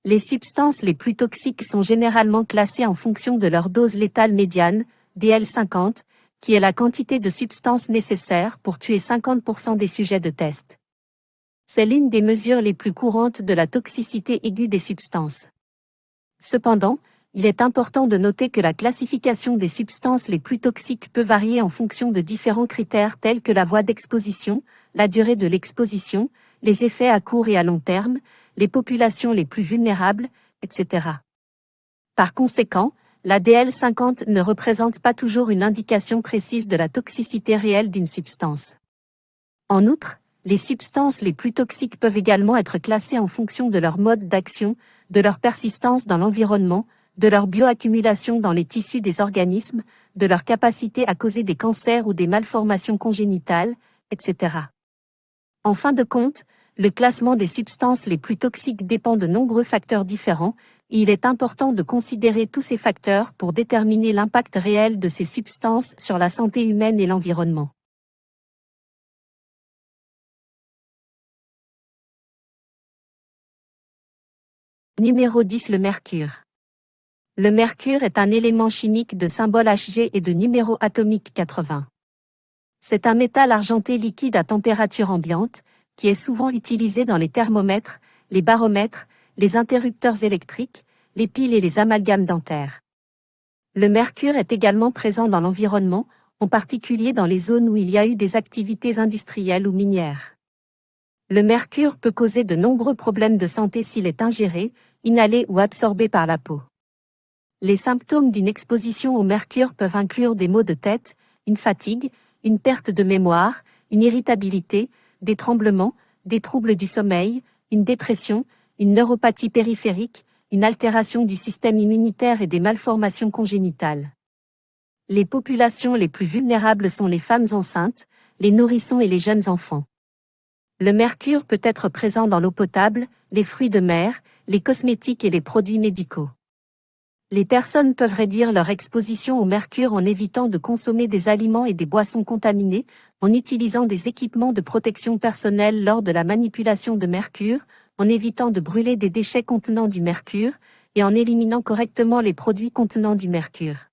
Les substances les plus toxiques sont généralement classées en fonction de leur dose létale médiane, DL50, qui est la quantité de substances nécessaire pour tuer 50% des sujets de test. C'est l'une des mesures les plus courantes de la toxicité aiguë des substances. Cependant, il est important de noter que la classification des substances les plus toxiques peut varier en fonction de différents critères tels que la voie d'exposition, la durée de l'exposition, les effets à court et à long terme, les populations les plus vulnérables, etc. Par conséquent, la DL50 ne représente pas toujours une indication précise de la toxicité réelle d'une substance. En outre, les substances les plus toxiques peuvent également être classées en fonction de leur mode d'action, de leur persistance dans l'environnement, de leur bioaccumulation dans les tissus des organismes, de leur capacité à causer des cancers ou des malformations congénitales, etc. En fin de compte, le classement des substances les plus toxiques dépend de nombreux facteurs différents, et il est important de considérer tous ces facteurs pour déterminer l'impact réel de ces substances sur la santé humaine et l'environnement. Numéro 10. Le mercure. Le mercure est un élément chimique de symbole Hg et de numéro atomique 80. C'est un métal argenté liquide à température ambiante, qui est souvent utilisé dans les thermomètres, les baromètres, les interrupteurs électriques, les piles et les amalgames dentaires. Le mercure est également présent dans l'environnement, en particulier dans les zones où il y a eu des activités industrielles ou minières. Le mercure peut causer de nombreux problèmes de santé s'il est ingéré, inhalé ou absorbé par la peau. Les symptômes d'une exposition au mercure peuvent inclure des maux de tête, une fatigue, une perte de mémoire, une irritabilité, des tremblements, des troubles du sommeil, une dépression, une neuropathie périphérique, une altération du système immunitaire et des malformations congénitales. Les populations les plus vulnérables sont les femmes enceintes, les nourrissons et les jeunes enfants. Le mercure peut être présent dans l'eau potable, les fruits de mer, les cosmétiques et les produits médicaux. Les personnes peuvent réduire leur exposition au mercure en évitant de consommer des aliments et des boissons contaminés, en utilisant des équipements de protection personnelle lors de la manipulation de mercure, en évitant de brûler des déchets contenant du mercure, et en éliminant correctement les produits contenant du mercure.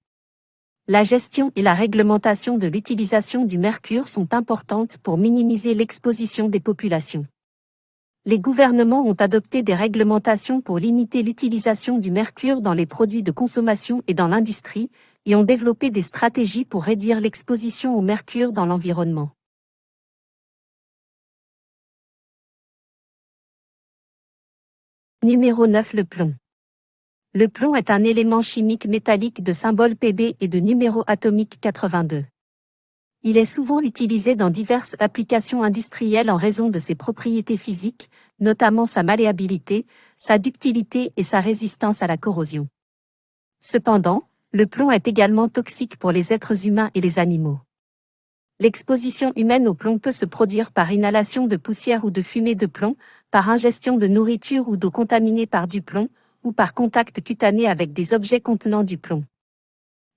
La gestion et la réglementation de l'utilisation du mercure sont importantes pour minimiser l'exposition des populations. Les gouvernements ont adopté des réglementations pour limiter l'utilisation du mercure dans les produits de consommation et dans l'industrie, et ont développé des stratégies pour réduire l'exposition au mercure dans l'environnement. Numéro 9. Le plomb. Le plomb est un élément chimique métallique de symbole Pb et de numéro atomique 82. Il est souvent utilisé dans diverses applications industrielles en raison de ses propriétés physiques, notamment sa malléabilité, sa ductilité et sa résistance à la corrosion. Cependant, le plomb est également toxique pour les êtres humains et les animaux. L'exposition humaine au plomb peut se produire par inhalation de poussière ou de fumée de plomb, par ingestion de nourriture ou d'eau contaminée par du plomb, ou par contact cutané avec des objets contenant du plomb.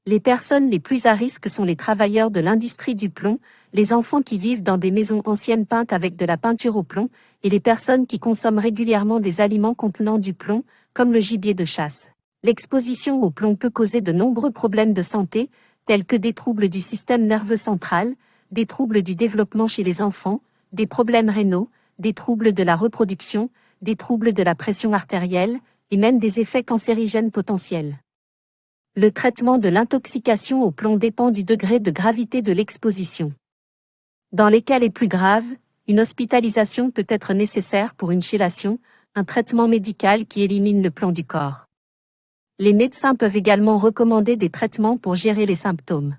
Les personnes les plus à risque sont les travailleurs de l'industrie du plomb, les enfants qui vivent dans des maisons anciennes peintes avec de la peinture au plomb, et les personnes qui consomment régulièrement des aliments contenant du plomb, comme le gibier de chasse. L'exposition au plomb peut causer de nombreux problèmes de santé, tels que des troubles du système nerveux central, des troubles du développement chez les enfants, des problèmes rénaux, des troubles de la reproduction, des troubles de la pression artérielle, et même des effets cancérigènes potentiels. Le traitement de l'intoxication au plomb dépend du degré de gravité de l'exposition. Dans les cas les plus graves, une hospitalisation peut être nécessaire pour une chélation, un traitement médical qui élimine le plomb du corps. Les médecins peuvent également recommander des traitements pour gérer les symptômes.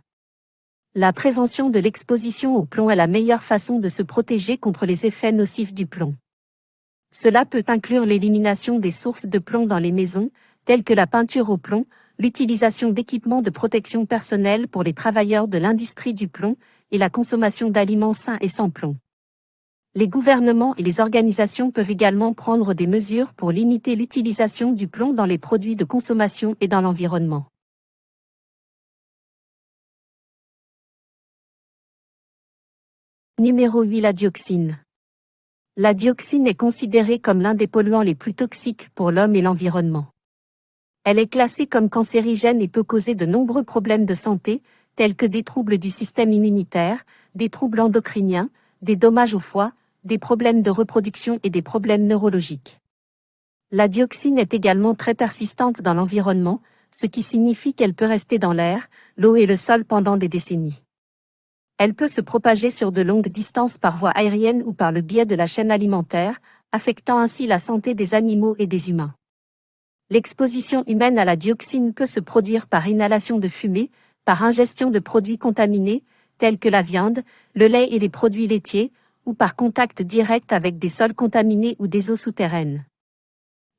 La prévention de l'exposition au plomb est la meilleure façon de se protéger contre les effets nocifs du plomb. Cela peut inclure l'élimination des sources de plomb dans les maisons, telles que la peinture au plomb, l'utilisation d'équipements de protection personnelle pour les travailleurs de l'industrie du plomb, et la consommation d'aliments sains et sans plomb. Les gouvernements et les organisations peuvent également prendre des mesures pour limiter l'utilisation du plomb dans les produits de consommation et dans l'environnement. Numéro 8. La dioxine. La dioxine est considérée comme l'un des polluants les plus toxiques pour l'homme et l'environnement. Elle est classée comme cancérigène et peut causer de nombreux problèmes de santé, tels que des troubles du système immunitaire, des troubles endocriniens, des dommages au foie, des problèmes de reproduction et des problèmes neurologiques. La dioxine est également très persistante dans l'environnement, ce qui signifie qu'elle peut rester dans l'air, l'eau et le sol pendant des décennies. Elle peut se propager sur de longues distances par voie aérienne ou par le biais de la chaîne alimentaire, affectant ainsi la santé des animaux et des humains. L'exposition humaine à la dioxine peut se produire par inhalation de fumée, par ingestion de produits contaminés, tels que la viande, le lait et les produits laitiers, ou par contact direct avec des sols contaminés ou des eaux souterraines.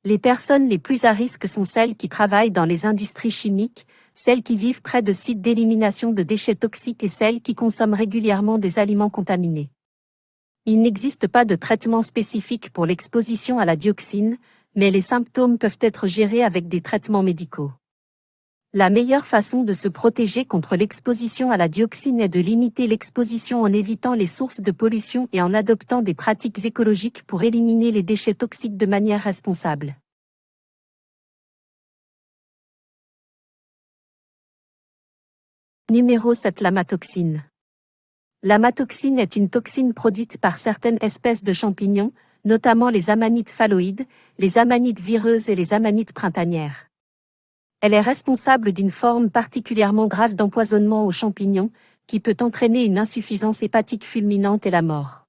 Les personnes les plus à risque sont celles qui travaillent dans les industries chimiques, celles qui vivent près de sites d'élimination de déchets toxiques et celles qui consomment régulièrement des aliments contaminés. Il n'existe pas de traitement spécifique pour l'exposition à la dioxine, mais les symptômes peuvent être gérés avec des traitements médicaux. La meilleure façon de se protéger contre l'exposition à la dioxine est de limiter l'exposition en évitant les sources de pollution et en adoptant des pratiques écologiques pour éliminer les déchets toxiques de manière responsable. Numéro 7. L'amatoxine. L'amatoxine est une toxine produite par certaines espèces de champignons, notamment les amanites phalloïdes, les amanites vireuses et les amanites printanières. Elle est responsable d'une forme particulièrement grave d'empoisonnement aux champignons, qui peut entraîner une insuffisance hépatique fulminante et la mort.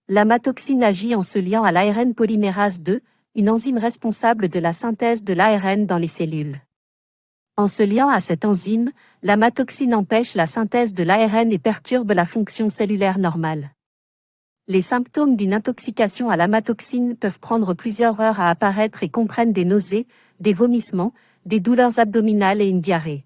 L'amatoxine agit en se liant à l'ARN polymérase 2, une enzyme responsable de la synthèse de l'ARN dans les cellules. En se liant à cette enzyme, l'amatoxine empêche la synthèse de l'ARN et perturbe la fonction cellulaire normale. Les symptômes d'une intoxication à l'amatoxine peuvent prendre plusieurs heures à apparaître et comprennent des nausées, des vomissements, des douleurs abdominales et une diarrhée.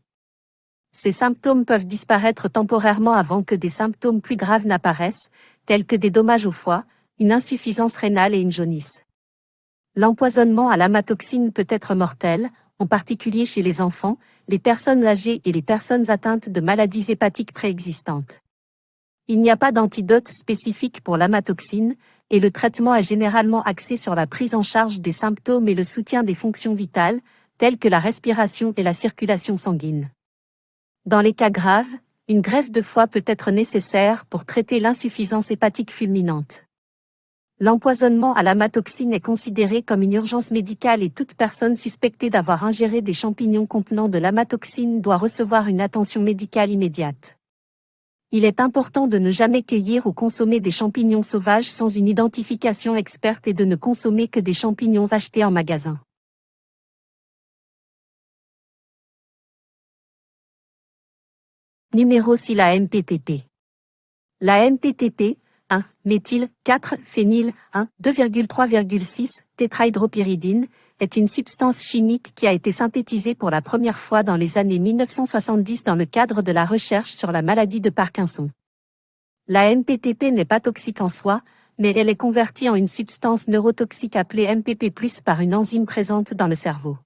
Ces symptômes peuvent disparaître temporairement avant que des symptômes plus graves n'apparaissent, tels que des dommages au foie, une insuffisance rénale et une jaunisse. L'empoisonnement à l'amatoxine peut être mortel, en particulier chez les enfants, les personnes âgées et les personnes atteintes de maladies hépatiques préexistantes. Il n'y a pas d'antidote spécifique pour l'amatoxine, et le traitement est généralement axé sur la prise en charge des symptômes et le soutien des fonctions vitales, telles que la respiration et la circulation sanguine. Dans les cas graves, une greffe de foie peut être nécessaire pour traiter l'insuffisance hépatique fulminante. L'empoisonnement à l'amatoxine est considéré comme une urgence médicale et toute personne suspectée d'avoir ingéré des champignons contenant de l'amatoxine doit recevoir une attention médicale immédiate. Il est important de ne jamais cueillir ou consommer des champignons sauvages sans une identification experte et de ne consommer que des champignons achetés en magasin. Numéro 6. La MPTP. La MPTP, 1-méthyl 4-phényl 2,3,6 tétrahydropyridine, est une substance chimique qui a été synthétisée pour la première fois dans les années 1970 dans le cadre de la recherche sur la maladie de Parkinson. La MPTP n'est pas toxique en soi, mais elle est convertie en une substance neurotoxique appelée MPP+, par une enzyme présente dans le cerveau.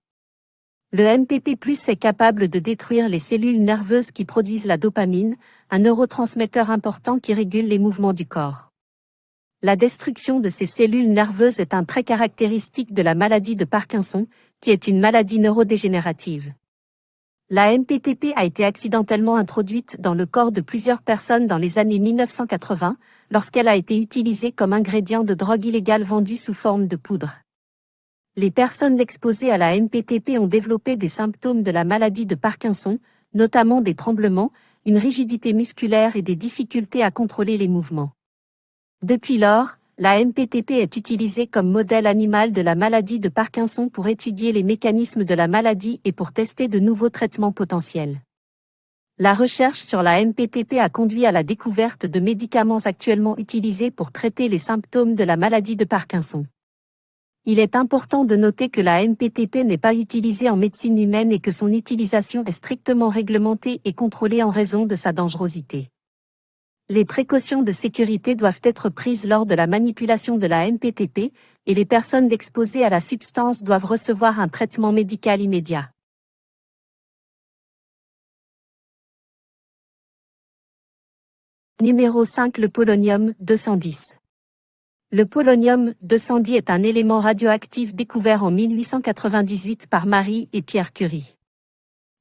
Le MPP+, est capable de détruire les cellules nerveuses qui produisent la dopamine, un neurotransmetteur important qui régule les mouvements du corps. La destruction de ces cellules nerveuses est un trait caractéristique de la maladie de Parkinson, qui est une maladie neurodégénérative. La MPTP a été accidentellement introduite dans le corps de plusieurs personnes dans les années 1980, lorsqu'elle a été utilisée comme ingrédient de drogue illégale vendue sous forme de poudre. Les personnes exposées à la MPTP ont développé des symptômes de la maladie de Parkinson, notamment des tremblements, une rigidité musculaire et des difficultés à contrôler les mouvements. Depuis lors, la MPTP est utilisée comme modèle animal de la maladie de Parkinson pour étudier les mécanismes de la maladie et pour tester de nouveaux traitements potentiels. La recherche sur la MPTP a conduit à la découverte de médicaments actuellement utilisés pour traiter les symptômes de la maladie de Parkinson. Il est important de noter que la MPTP n'est pas utilisée en médecine humaine et que son utilisation est strictement réglementée et contrôlée en raison de sa dangerosité. Les précautions de sécurité doivent être prises lors de la manipulation de la MPTP, et les personnes exposées à la substance doivent recevoir un traitement médical immédiat. Numéro 5. Le polonium 210. Le polonium-210 est un élément radioactif découvert en 1898 par Marie et Pierre Curie.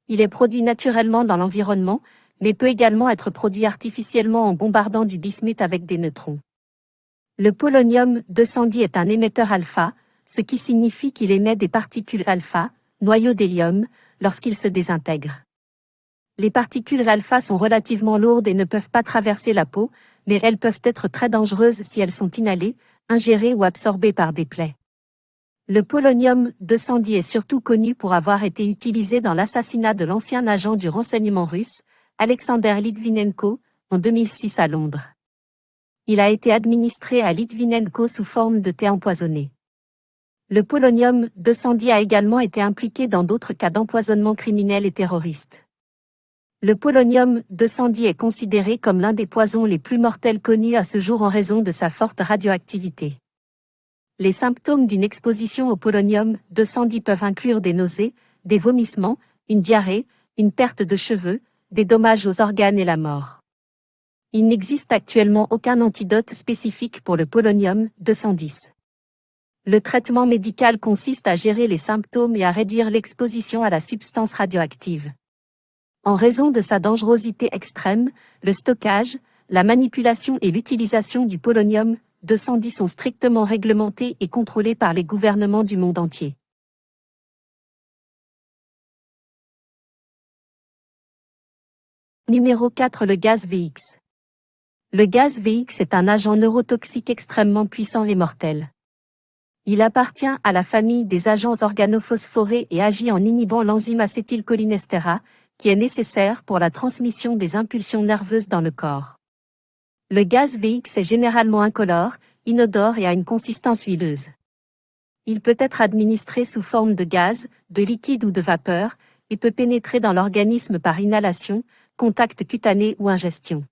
Il est produit naturellement dans l'environnement, mais peut également être produit artificiellement en bombardant du bismuth avec des neutrons. Le polonium-210 est un émetteur alpha, ce qui signifie qu'il émet des particules alpha, noyaux d'hélium, lorsqu'il se désintègre. Les particules alpha sont relativement lourdes et ne peuvent pas traverser la peau, mais elles peuvent être très dangereuses si elles sont inhalées, ingérées ou absorbées par des plaies. Le polonium-210 est surtout connu pour avoir été utilisé dans l'assassinat de l'ancien agent du renseignement russe, Alexander Litvinenko, en 2006 à Londres. Il a été administré à Litvinenko sous forme de thé empoisonné. Le polonium-210 a également été impliqué dans d'autres cas d'empoisonnement criminel et terroriste. Le polonium-210 est considéré comme l'un des poisons les plus mortels connus à ce jour en raison de sa forte radioactivité. Les symptômes d'une exposition au polonium-210 peuvent inclure des nausées, des vomissements, une diarrhée, une perte de cheveux, des dommages aux organes et la mort. Il n'existe actuellement aucun antidote spécifique pour le polonium-210. Le traitement médical consiste à gérer les symptômes et à réduire l'exposition à la substance radioactive. En raison de sa dangerosité extrême, le stockage, la manipulation et l'utilisation du polonium-210 sont strictement réglementés et contrôlés par les gouvernements du monde entier. Numéro 4. Le gaz VX. Le gaz VX est un agent neurotoxique extrêmement puissant et mortel. Il appartient à la famille des agents organophosphorés et agit en inhibant l'enzyme acétylcholinestérase, qui est nécessaire pour la transmission des impulsions nerveuses dans le corps. Le gaz VX est généralement incolore, inodore et a une consistance huileuse. Il peut être administré sous forme de gaz, de liquide ou de vapeur, et peut pénétrer dans l'organisme par inhalation, contact cutané ou ingestion.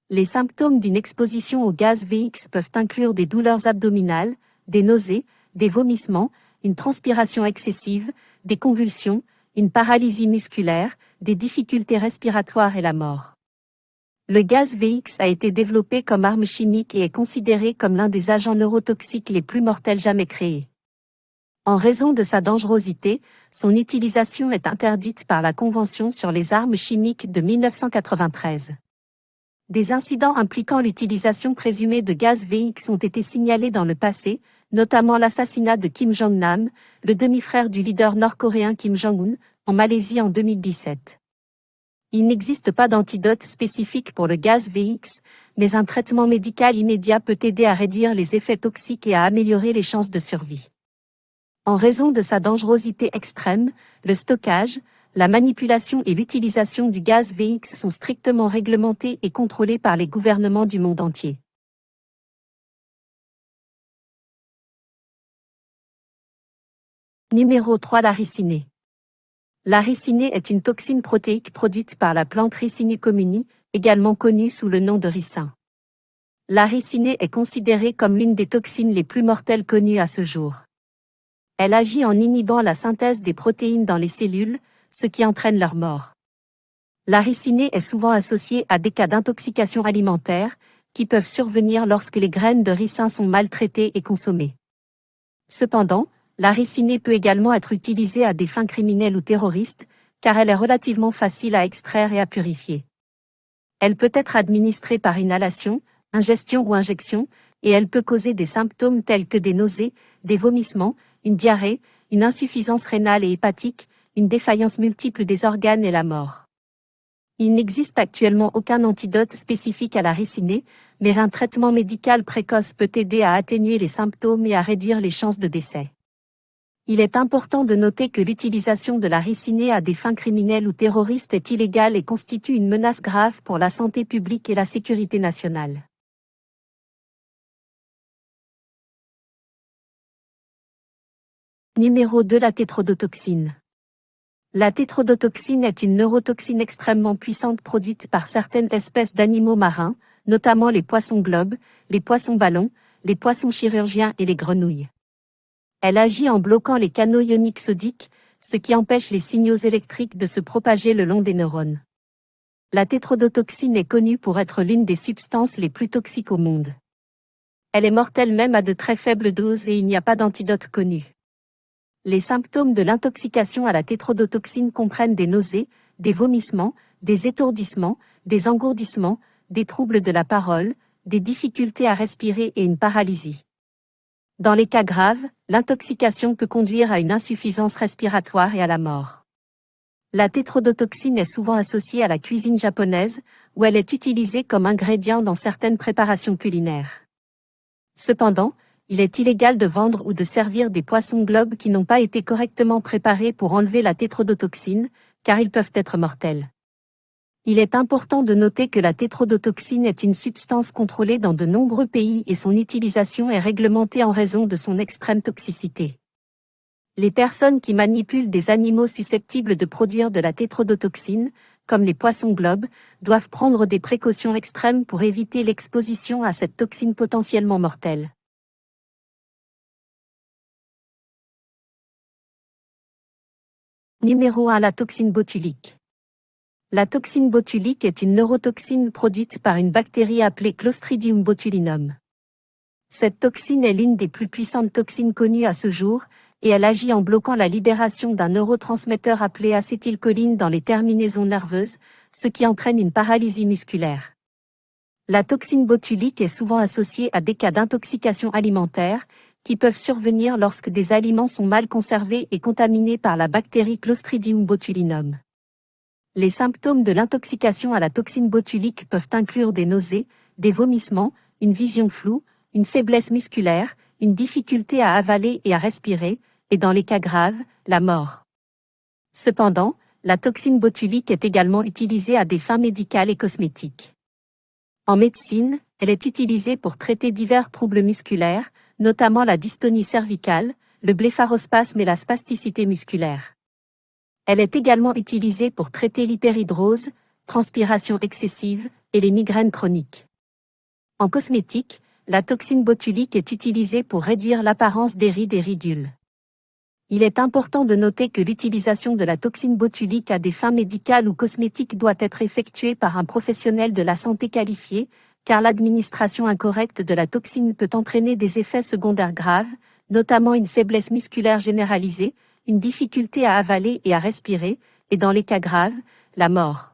Les symptômes d'une exposition au gaz VX peuvent inclure des douleurs abdominales, des nausées, des vomissements, une transpiration excessive, des convulsions, une paralysie musculaire, des difficultés respiratoires et la mort. Le gaz VX a été développé comme arme chimique et est considéré comme l'un des agents neurotoxiques les plus mortels jamais créés. En raison de sa dangerosité, son utilisation est interdite par la Convention sur les armes chimiques de 1993. Des incidents impliquant l'utilisation présumée de gaz VX ont été signalés dans le passé, notamment l'assassinat de Kim Jong-nam, le demi-frère du leader nord-coréen Kim Jong-un, en Malaisie en 2017. Il n'existe pas d'antidote spécifique pour le gaz VX, mais un traitement médical immédiat peut aider à réduire les effets toxiques et à améliorer les chances de survie. En raison de sa dangerosité extrême, le stockage, la manipulation et l'utilisation du gaz VX sont strictement réglementés et contrôlés par les gouvernements du monde entier. Numéro 3. La ricinée. La ricinée est une toxine protéique produite par la plante Ricin communis, également connue sous le nom de ricin. La ricinée est considérée comme l'une des toxines les plus mortelles connues à ce jour. Elle agit en inhibant la synthèse des protéines dans les cellules, ce qui entraîne leur mort. La ricinée est souvent associée à des cas d'intoxication alimentaire, qui peuvent survenir lorsque les graines de ricin sont maltraitées et consommées. Cependant, la ricinée peut également être utilisée à des fins criminelles ou terroristes, car elle est relativement facile à extraire et à purifier. Elle peut être administrée par inhalation, ingestion ou injection, et elle peut causer des symptômes tels que des nausées, des vomissements, une diarrhée, une insuffisance rénale et hépatique, une défaillance multiple des organes et la mort. Il n'existe actuellement aucun antidote spécifique à la ricinée, mais un traitement médical précoce peut aider à atténuer les symptômes et à réduire les chances de décès. Il est important de noter que l'utilisation de la ricinée à des fins criminelles ou terroristes est illégale et constitue une menace grave pour la santé publique et la sécurité nationale. Numéro 2. La tétrodotoxine. La tétrodotoxine est une neurotoxine extrêmement puissante produite par certaines espèces d'animaux marins, notamment les poissons globes, les poissons ballons, les poissons chirurgiens et les grenouilles. Elle agit en bloquant les canaux ioniques sodiques, ce qui empêche les signaux électriques de se propager le long des neurones. La tétrodotoxine est connue pour être l'une des substances les plus toxiques au monde. Elle est mortelle même à de très faibles doses et il n'y a pas d'antidote connu. Les symptômes de l'intoxication à la tétrodotoxine comprennent des nausées, des vomissements, des étourdissements, des engourdissements, des troubles de la parole, des difficultés à respirer et une paralysie. Dans les cas graves, l'intoxication peut conduire à une insuffisance respiratoire et à la mort. La tétrodotoxine est souvent associée à la cuisine japonaise, où elle est utilisée comme ingrédient dans certaines préparations culinaires. Cependant, il est illégal de vendre ou de servir des poissons globes qui n'ont pas été correctement préparés pour enlever la tétrodotoxine, car ils peuvent être mortels. Il est important de noter que la tétrodotoxine est une substance contrôlée dans de nombreux pays et son utilisation est réglementée en raison de son extrême toxicité. Les personnes qui manipulent des animaux susceptibles de produire de la tétrodotoxine, comme les poissons globes, doivent prendre des précautions extrêmes pour éviter l'exposition à cette toxine potentiellement mortelle. Numéro 1. La toxine botulique. La toxine botulique est une neurotoxine produite par une bactérie appelée Clostridium botulinum. Cette toxine est l'une des plus puissantes toxines connues à ce jour, et elle agit en bloquant la libération d'un neurotransmetteur appelé acétylcholine dans les terminaisons nerveuses, ce qui entraîne une paralysie musculaire. La toxine botulique est souvent associée à des cas d'intoxication alimentaire, qui peuvent survenir lorsque des aliments sont mal conservés et contaminés par la bactérie Clostridium botulinum. Les symptômes de l'intoxication à la toxine botulique peuvent inclure des nausées, des vomissements, une vision floue, une faiblesse musculaire, une difficulté à avaler et à respirer, et dans les cas graves, la mort. Cependant, la toxine botulique est également utilisée à des fins médicales et cosmétiques. En médecine, elle est utilisée pour traiter divers troubles musculaires, notamment la dystonie cervicale, le blépharospasme et la spasticité musculaire. Elle est également utilisée pour traiter l'hyperhidrose, transpiration excessive, et les migraines chroniques. En cosmétique, la toxine botulique est utilisée pour réduire l'apparence des rides et ridules. Il est important de noter que l'utilisation de la toxine botulique à des fins médicales ou cosmétiques doit être effectuée par un professionnel de la santé qualifié, car l'administration incorrecte de la toxine peut entraîner des effets secondaires graves, notamment une faiblesse musculaire généralisée, une difficulté à avaler et à respirer, et dans les cas graves, la mort.